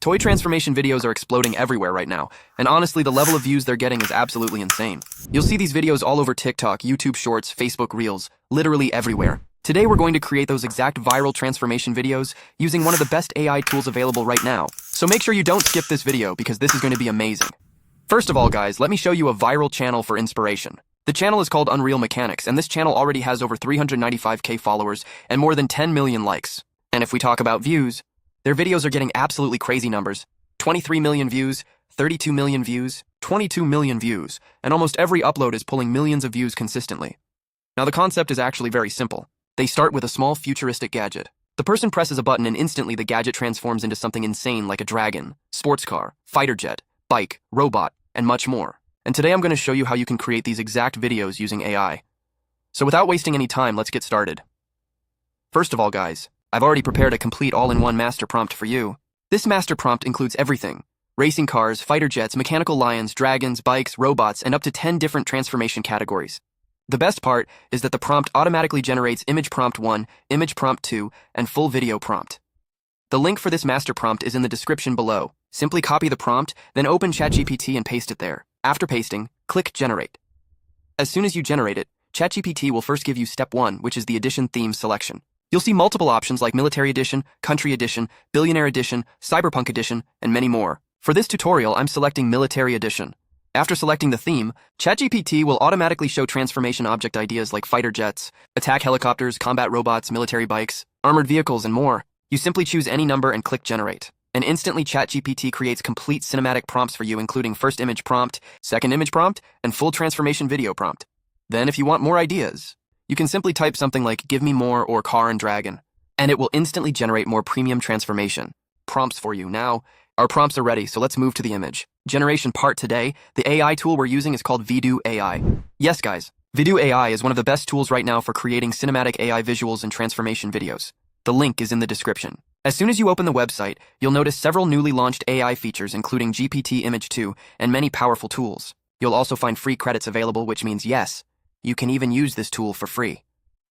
Toy transformation videos are exploding everywhere right now, and honestly, the level of views they're getting is absolutely insane. You'll see these videos all over TikTok, YouTube Shorts, Facebook Reels, literally everywhere. Today we're going to create those exact viral transformation videos using one of the best AI tools available right now. So make sure you don't skip this video because this is going to be amazing. First of all, guys, let me show you a viral channel for inspiration. The channel is called Unreal Mechanics, and this channel already has over 395k followers and more than 10 million likes. And if we talk about views, their videos are getting absolutely crazy numbers. 23 million views, 32 million views, 22 million views, and almost every upload is pulling millions of views consistently. Now the concept is actually very simple. They start with a small futuristic gadget. The person presses a button and instantly the gadget transforms into something insane like a dragon, sports car, fighter jet, bike, robot, and much more. And today I'm going to show you how you can create these exact videos using AI. So without wasting any time, let's get started. First of all, guys, I've already prepared a complete all-in-one master prompt for you. This master prompt includes everything: racing cars, fighter jets, mechanical lions, dragons, bikes, robots, and up to 10 different transformation categories. The best part is that the prompt automatically generates image prompt 1, image prompt 2, and full video prompt. The link for this master prompt is in the description below. Simply copy the prompt, then open ChatGPT and paste it there. After pasting, click Generate. As soon as you generate it, ChatGPT will first give you step 1, which is the edition theme selection. You'll see multiple options like Military Edition, Country Edition, Billionaire Edition, Cyberpunk Edition, and many more. For this tutorial, I'm selecting Military Edition. After selecting the theme, ChatGPT will automatically show transformation object ideas like fighter jets, attack helicopters, combat robots, military bikes, armored vehicles, and more. You simply choose any number and click Generate. And instantly ChatGPT creates complete cinematic prompts for you, including first image prompt, second image prompt, and full transformation video prompt. Then if you want more ideas, you can simply type something like "give me more" or "car and dragon," and it will instantly generate more premium transformation prompts for you. Now, our prompts are ready, so let's move to the image generation part today. The AI tool we're using is called Vidu AI. Yes, guys, Vidu AI is one of the best tools right now for creating cinematic AI visuals and transformation videos. The link is in the description. As soon as you open the website, you'll notice several newly launched AI features, including GPT Image 2 and many powerful tools. You'll also find free credits available, which means yes, you can even use this tool for free.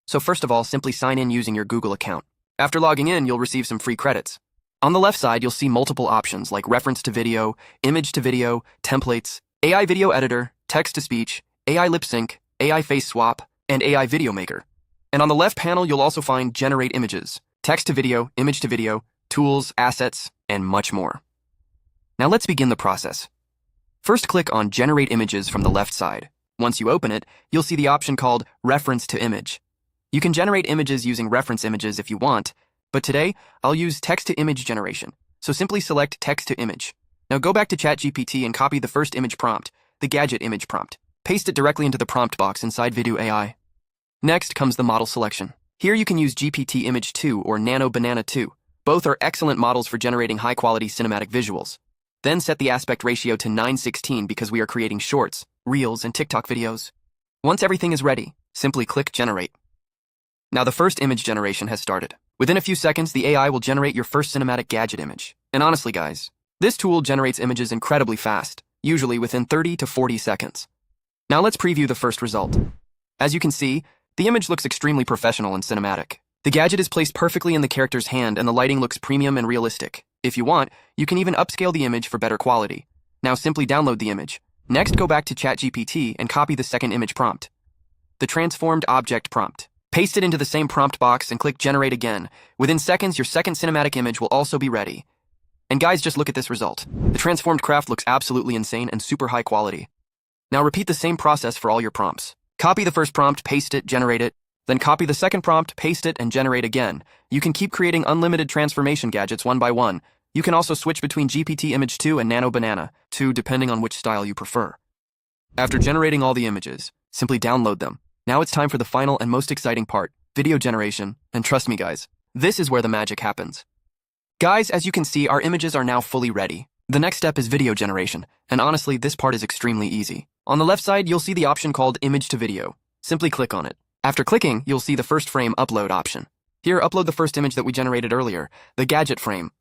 So first of all, simply sign in using your Google account. After logging in, you'll receive some free credits. On the left side, you'll see multiple options like reference to video, image to video, templates, AI video editor, text to speech, AI lip sync, AI face swap, and AI video maker. And on the left panel, you'll also find generate images, text to video, image to video, tools, assets, and much more. Now let's begin the process. First, click on generate images from the left side. Once you open it, you'll see the option called reference to image. You can generate images using reference images if you want, but today I'll use text to image generation. So simply select text to image. Now go back to ChatGPT and copy the first image prompt, the gadget image prompt. Paste it directly into the prompt box inside Vidu AI. Next comes the model selection. Here you can use GPT Image 2 or Nano Banana 2. Both are excellent models for generating high-quality cinematic visuals. Then set the aspect ratio to 9:16 because we are creating shorts, reels, and TikTok videos. Once everything is ready, simply click Generate. Now the first image generation has started. Within a few seconds, the AI will generate your first cinematic gadget image. And honestly, guys, this tool generates images incredibly fast, usually within 30 to 40 seconds. Now let's preview the first result. As you can see, the image looks extremely professional and cinematic. The gadget is placed perfectly in the character's hand and the lighting looks premium and realistic. If you want, you can even upscale the image for better quality. Now simply download the image. Next, go back to ChatGPT and copy the second image prompt, the transformed object prompt. Paste it into the same prompt box and click Generate again. Within seconds, your second cinematic image will also be ready. And guys, just look at this result. The transformed craft looks absolutely insane and super high quality. Now repeat the same process for all your prompts. Copy the first prompt, paste it, generate it, then copy the second prompt, paste it, and generate again. You can keep creating unlimited transformation gadgets one by one. You can also switch between GPT Image 2 and Nano Banana 2 depending on which style you prefer. After generating all the images, simply download them. Now it's time for the final and most exciting part, video generation, and trust me guys, this is where the magic happens. Guys, as you can see, our images are now fully ready. The next step is video generation, and honestly, this part is extremely easy. On the left side, you'll see the option called Image to Video. Simply click on it. After clicking, you'll see the first frame upload option. Here, upload the first image that we generated earlier, the gadget frame.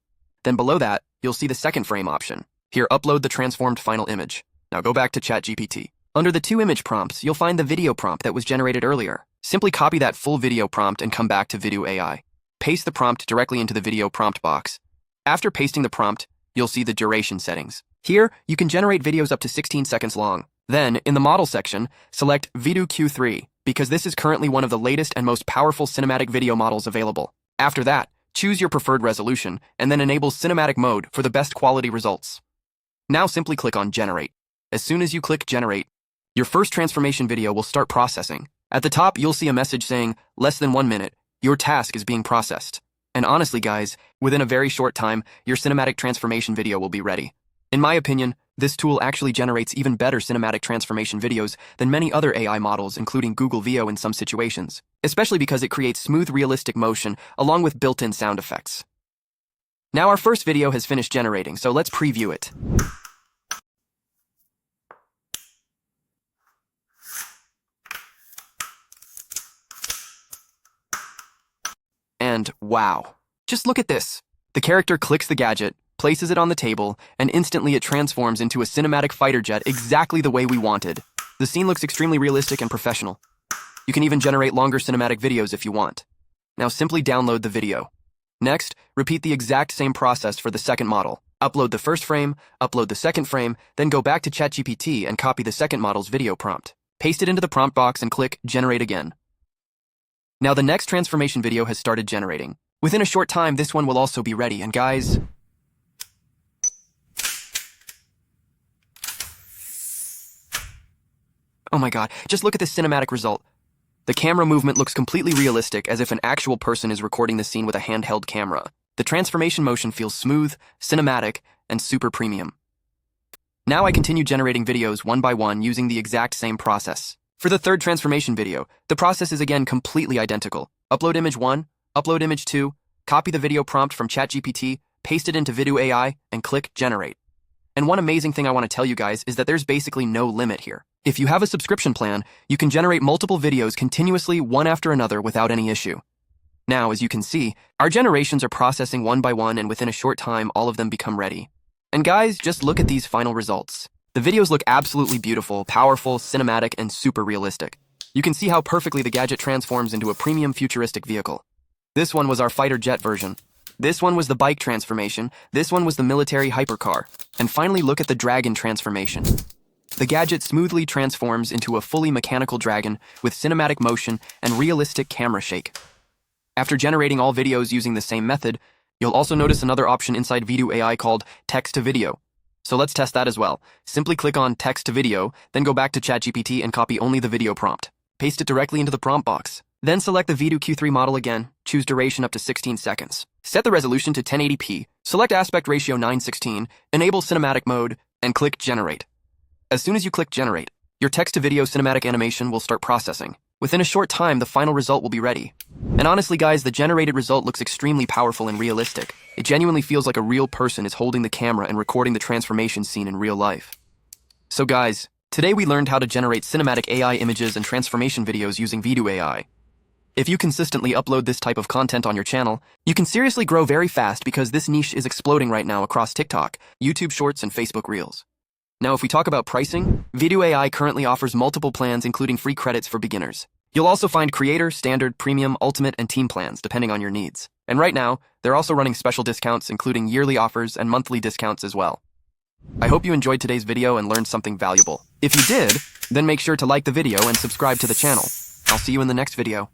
Then below that, you'll see the second frame option. Here, upload the transformed final image. Now go back to ChatGPT. Under the two image prompts, you'll find the video prompt that was generated earlier. Simply copy that full video prompt and come back to Vidu AI. Paste the prompt directly into the video prompt box. After pasting the prompt, you'll see the duration settings. Here, you can generate videos up to 16 seconds long. Then, in the model section, select Vidu Q3, because this is currently one of the latest and most powerful cinematic video models available. After that, choose your preferred resolution, and then enable cinematic mode for the best quality results. Now simply click on Generate. As soon as you click Generate, your first transformation video will start processing. At the top, you'll see a message saying, less than 1 minute, your task is being processed. And honestly, guys, within a very short time, your cinematic transformation video will be ready. In my opinion, this tool actually generates even better cinematic transformation videos than many other AI models, including Google Veo in some situations, especially because it creates smooth, realistic motion along with built-in sound effects. Now our first video has finished generating, so let's preview it. And wow, just look at this. The character clicks the gadget, places it on the table, and instantly it transforms into a cinematic fighter jet exactly the way we wanted. The scene looks extremely realistic and professional. You can even generate longer cinematic videos if you want. Now simply download the video. Next, repeat the exact same process for the second model. Upload the first frame, upload the second frame, then go back to ChatGPT and copy the second model's video prompt. Paste it into the prompt box and click Generate again. Now the next transformation video has started generating. Within a short time, this one will also be ready, and guys, oh my god, just look at this cinematic result. The camera movement looks completely realistic, as if an actual person is recording the scene with a handheld camera. The transformation motion feels smooth, cinematic, and super premium. Now I continue generating videos one by one using the exact same process. For the third transformation video, the process is again completely identical. Upload image 1, upload image 2, copy the video prompt from ChatGPT, paste it into Vidu AI, and click Generate. And one amazing thing I want to tell you guys is that there's basically no limit here. If you have a subscription plan, you can generate multiple videos continuously one after another without any issue. Now, as you can see, our generations are processing one by one, and within a short time, all of them become ready. And guys, just look at these final results. The videos look absolutely beautiful, powerful, cinematic, and super realistic. You can see how perfectly the gadget transforms into a premium futuristic vehicle. This one was our fighter jet version. This one was the bike transformation. This one was the military hypercar. And finally, look at the dragon transformation. The gadget smoothly transforms into a fully mechanical dragon with cinematic motion and realistic camera shake. After generating all videos using the same method, you'll also notice another option inside Vidu AI called text to video. So let's test that as well. Simply click on text to video, then go back to ChatGPT and copy only the video prompt. Paste it directly into the prompt box. Then select the Vidu Q3 model again, choose duration up to 16 seconds. Set the resolution to 1080p, select aspect ratio 9:16, enable cinematic mode, and click Generate. As soon as you click Generate, your text-to-video cinematic animation will start processing. Within a short time, the final result will be ready. And honestly, guys, the generated result looks extremely powerful and realistic. It genuinely feels like a real person is holding the camera and recording the transformation scene in real life. So guys, today we learned how to generate cinematic AI images and transformation videos using Vidu AI. If you consistently upload this type of content on your channel, you can seriously grow very fast because this niche is exploding right now across TikTok, YouTube Shorts, and Facebook Reels. Now, if we talk about pricing, Vidu AI currently offers multiple plans including free credits for beginners. You'll also find creator, standard, premium, ultimate, and team plans depending on your needs. And right now, they're also running special discounts including yearly offers and monthly discounts as well. I hope you enjoyed today's video and learned something valuable. If you did, then make sure to like the video and subscribe to the channel. I'll see you in the next video.